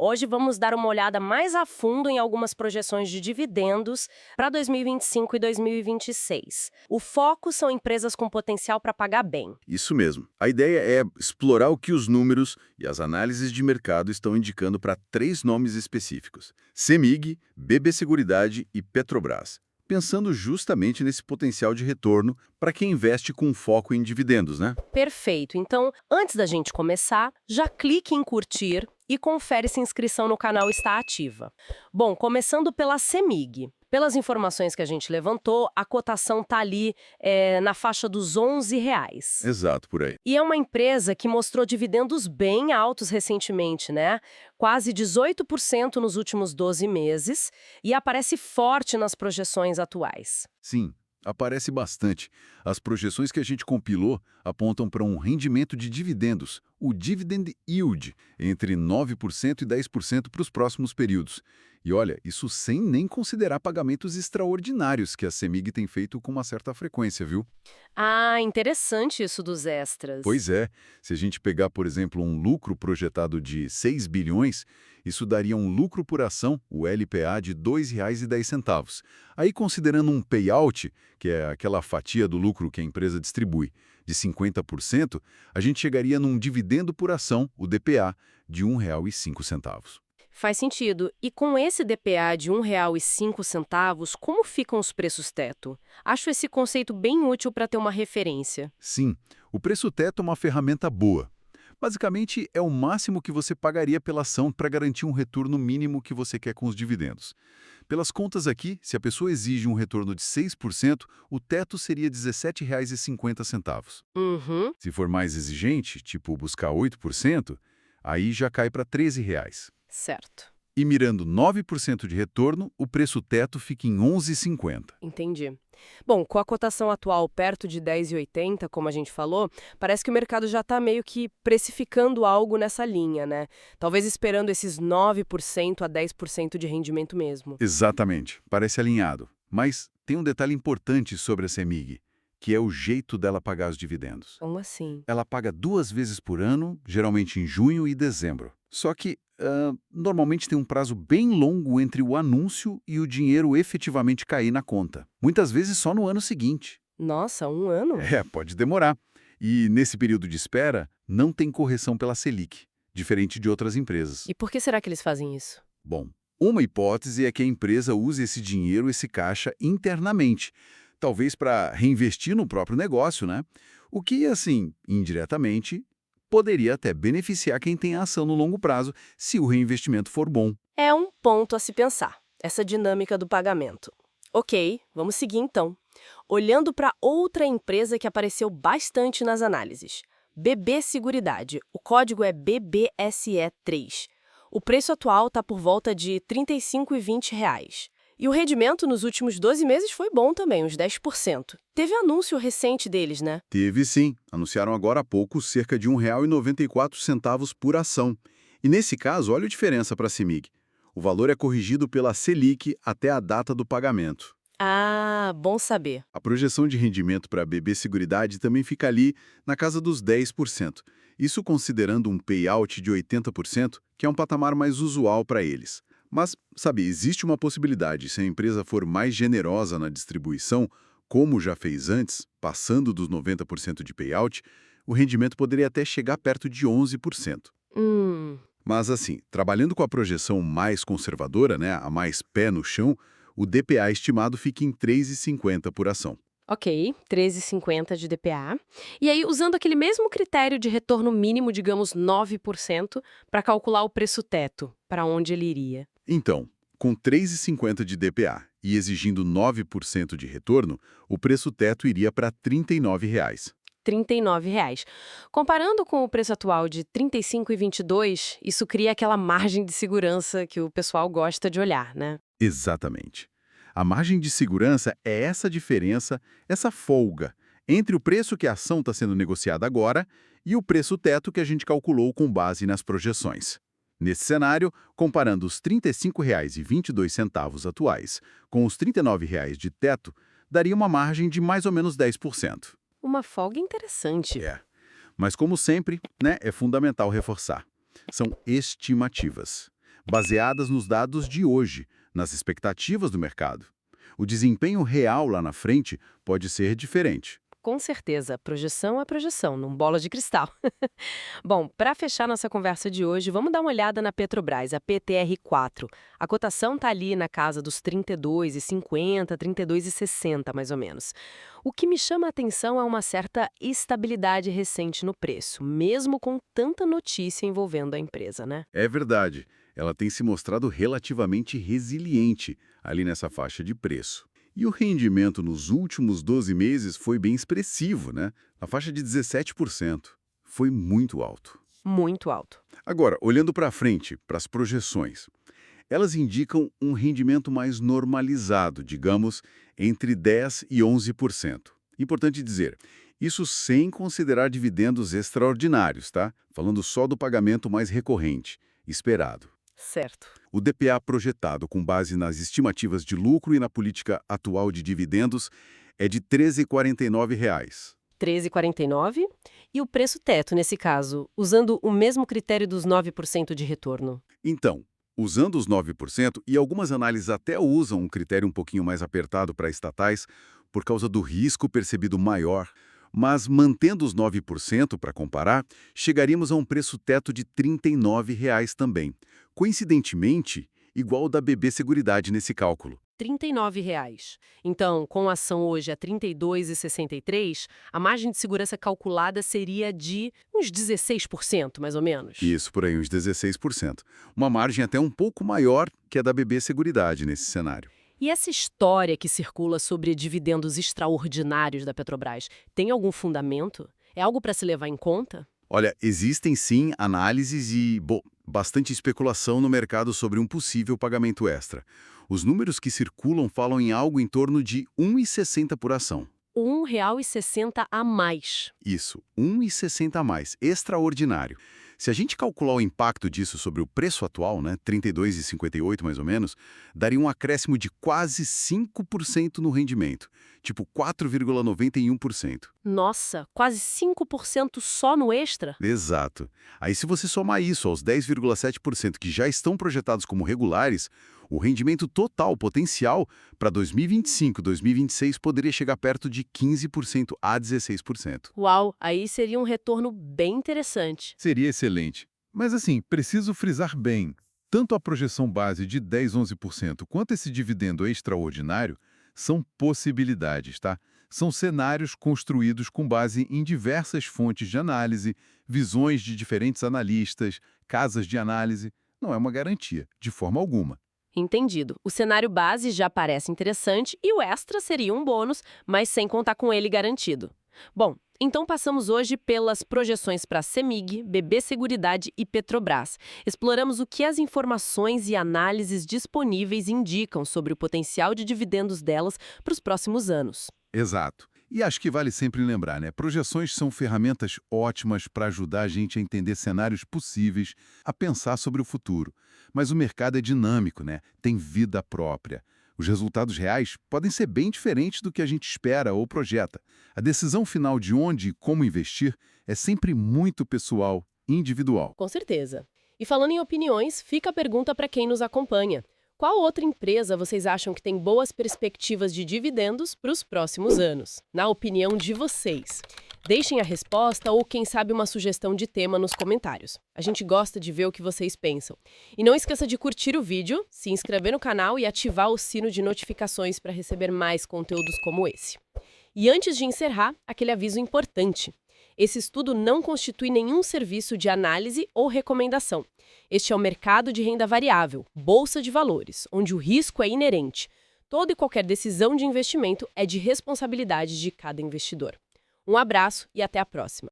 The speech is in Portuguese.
Hoje vamos dar uma olhada mais a fundo em algumas projeções de dividendos para 2025 e 2026. O foco são empresas com potencial para pagar bem. Isso mesmo. A ideia é explorar o que os números e as análises de mercado estão indicando para 3 nomes específicos: CEMIG, BB Seguridade e Petrobras, pensando justamente nesse potencial de retorno para quem investe com foco em dividendos, né? Perfeito. Então, antes da gente começar, já clique em curtir e confere se a inscrição no canal está ativa. Bom, começando pela CEMIG. Pelas informações que a gente levantou, a cotação está ali na faixa dos R$ 11. Exato, por aí. E é uma empresa que mostrou dividendos bem altos recentemente, né? Quase 18% nos últimos 12 meses e aparece forte nas projeções atuais. Sim, aparece bastante. As projeções que a gente compilou apontam para um rendimento de dividendos, o dividend yield, entre 9% e 10% para os próximos períodos. E olha, isso sem nem considerar pagamentos extraordinários que a CEMIG tem feito com uma certa frequência, viu? Ah, interessante isso dos extras. Pois é, se a gente pegar, por exemplo, um lucro projetado de 6 bilhões, isso daria um lucro por ação, o LPA, de R$ 2,10. Aí, considerando um payout, que é aquela fatia do lucro que a empresa distribui, de 50%, a gente chegaria num dividendo por ação, o DPA, de R$ 1,05. Faz sentido. E com esse DPA de R$ 1,05, como ficam os preços teto? Acho esse conceito bem útil para ter uma referência. Sim, o preço teto é uma ferramenta boa. Basicamente, é o máximo que você pagaria pela ação para garantir um retorno mínimo que você quer com os dividendos. Pelas contas aqui, se a pessoa exige um retorno de 6%, o teto seria R$ 17,50. Uhum, Se for mais exigente, tipo buscar 8%, aí já cai para R$ 13. certo. E mirando 9% de retorno, o preço teto fica em R$ 11,50. Entendi. Bom, com a cotação atual perto de 10,80, como a gente falou, parece que o mercado já está meio que precificando algo nessa linha, né? Talvez esperando esses 9% a 10% de rendimento mesmo. Exatamente, parece alinhado. Mas tem um detalhe importante sobre a CEMIG, que é o jeito dela pagar os dividendos. Como assim? Ela paga 2 vezes por ano, geralmente em junho e dezembro. Só que, normalmente tem um prazo bem longo entre o anúncio e o dinheiro efetivamente cair na conta. Muitas vezes só no ano seguinte. Nossa, um ano? É, pode demorar. E nesse período de espera, não tem correção pela Selic, diferente de outras empresas. E por que será que eles fazem isso? Bom, uma hipótese é que a empresa use esse dinheiro, esse caixa, internamente, talvez para reinvestir no próprio negócio, né? O que, assim, indiretamente, poderia até beneficiar quem tem a ação no longo prazo, se o reinvestimento for bom. É um ponto a se pensar, essa dinâmica do pagamento. Ok, vamos seguir então. Olhando para outra empresa que apareceu bastante nas análises. BB Seguridade. O código é BBSE3. O preço atual está por volta de R$ 35,20. E o rendimento nos últimos 12 meses foi bom também, uns 10%. Teve anúncio recente deles, né? Teve sim. Anunciaram agora há pouco cerca de R$ 1,94 por ação. E nesse caso, olha a diferença para a CEMIG. O valor é corrigido pela Selic até a data do pagamento. Ah, bom saber. A projeção de rendimento para a BB Seguridade também fica ali na casa dos 10%. Isso considerando um payout de 80%, que é um patamar mais usual para eles. Mas, sabe, existe uma possibilidade, se a empresa for mais generosa na distribuição, como já fez antes, passando dos 90% de payout, o rendimento poderia até chegar perto de 11%. Mas assim, trabalhando com a projeção mais conservadora, né, a mais pé no chão, o DPA estimado fica em 3,50 por ação. Ok, 13,50 de DPA. E aí, usando aquele mesmo critério de retorno mínimo, digamos 9%, para calcular o preço teto, para onde ele iria. Então, com 3,50 de DPA e exigindo 9% de retorno, o preço teto iria para R$ 39,00. R$ 39,00. Comparando com o preço atual de R$ 35,22, isso cria aquela margem de segurança que o pessoal gosta de olhar, né? Exatamente. A margem de segurança é essa diferença, essa folga, entre o preço que a ação está sendo negociada agora e o preço teto que a gente calculou com base nas projeções. Nesse cenário, comparando os R$ 35,22 atuais com os R$ 39,00 de teto, daria uma margem de mais ou menos 10%. Uma folga interessante. É. Mas como sempre, né, é fundamental reforçar. São estimativas. baseadas nos dados de hoje, nas expectativas do mercado. O desempenho real lá na frente pode ser diferente. Com certeza, projeção é projeção, num bola de cristal. Bom, para fechar nossa conversa de hoje, vamos dar uma olhada na Petrobras, a PTR4. A cotação está ali na casa dos 32,50, 32,60 mais ou menos. O que me chama a atenção é uma certa estabilidade recente no preço, mesmo com tanta notícia envolvendo a empresa, né? É verdade, ela tem se mostrado relativamente resiliente ali nessa faixa de preço. E o rendimento nos últimos 12 meses foi bem expressivo, né? Na faixa de 17%. Foi muito alto. Muito alto. Agora, olhando para frente, para as projeções, elas indicam um rendimento mais normalizado, digamos, entre 10% e 11%. Importante dizer, isso sem considerar dividendos extraordinários, tá? Falando só do pagamento mais recorrente, esperado. Certo. O DPA projetado com base nas estimativas de lucro e na política atual de dividendos é de R$ 13,49. 13,49. E o preço teto, nesse caso, usando o mesmo critério dos 9% de retorno? Então, usando os 9%, e algumas análises até usam um critério um pouquinho mais apertado para estatais, por causa do risco percebido maior, mas mantendo os 9% para comparar, chegaríamos a um preço teto de R$ 39 também. Coincidentemente, igual ao da BB Seguridade nesse cálculo. R$ 39,00. Então, com a ação hoje a R$ 32,63, a margem de segurança calculada seria de uns 16%, mais ou menos. Isso, por aí, uns 16%. Uma margem até um pouco maior que a da BB Seguridade nesse cenário. E essa história que circula sobre dividendos extraordinários da Petrobras, tem algum fundamento? É algo para se levar em conta? Olha, existem sim análises e, bastante especulação no mercado sobre um possível pagamento extra. Os números que circulam falam em algo em torno de R$ 1,60 por ação. R$ 1,60 a mais. Isso, R$ 1,60 a mais, extraordinário. Se a gente calcular o impacto disso sobre o preço atual, né, R$ 32,58 mais ou menos, daria um acréscimo de quase 5% no rendimento, tipo 4,91%. Nossa, quase 5% só no extra? Exato. Aí se você somar isso aos 10,7% que já estão projetados como regulares, o rendimento total potencial para 2025 e 2026 poderia chegar perto de 15% a 16%. Uau, aí seria um retorno bem interessante. Seria excelente. Mas assim, preciso frisar bem, tanto a projeção base de 10, 11% quanto esse dividendo extraordinário são possibilidades, tá? São cenários construídos com base em diversas fontes de análise, visões de diferentes analistas, casas de análise. Não é uma garantia, de forma alguma. Entendido. O cenário base já parece interessante e o extra seria um bônus, mas sem contar com ele garantido. Bom, então passamos hoje pelas projeções para CEMIG, BB Seguridade e Petrobras. Exploramos o que as informações e análises disponíveis indicam sobre o potencial de dividendos delas para os próximos anos. Exato. E acho que vale sempre lembrar, né? Projeções são ferramentas ótimas para ajudar a gente a entender cenários possíveis, a pensar sobre o futuro. Mas o mercado é dinâmico, né? Tem vida própria. Os resultados reais podem ser bem diferentes do que a gente espera ou projeta. A decisão final de onde e como investir é sempre muito pessoal, individual. Com certeza. E falando em opiniões, fica a pergunta para quem nos acompanha. Qual outra empresa vocês acham que tem boas perspectivas de dividendos para os próximos anos? Na opinião de vocês. Deixem a resposta ou, quem sabe, uma sugestão de tema nos comentários. A gente gosta de ver o que vocês pensam. E não esqueça de curtir o vídeo, se inscrever no canal e ativar o sino de notificações para receber mais conteúdos como esse. E antes de encerrar, aquele aviso importante. Esse estudo não constitui nenhum serviço de análise ou recomendação. Este é o mercado de renda variável, bolsa de valores, onde o risco é inerente. Toda e qualquer decisão de investimento é de responsabilidade de cada investidor. Um abraço e até a próxima.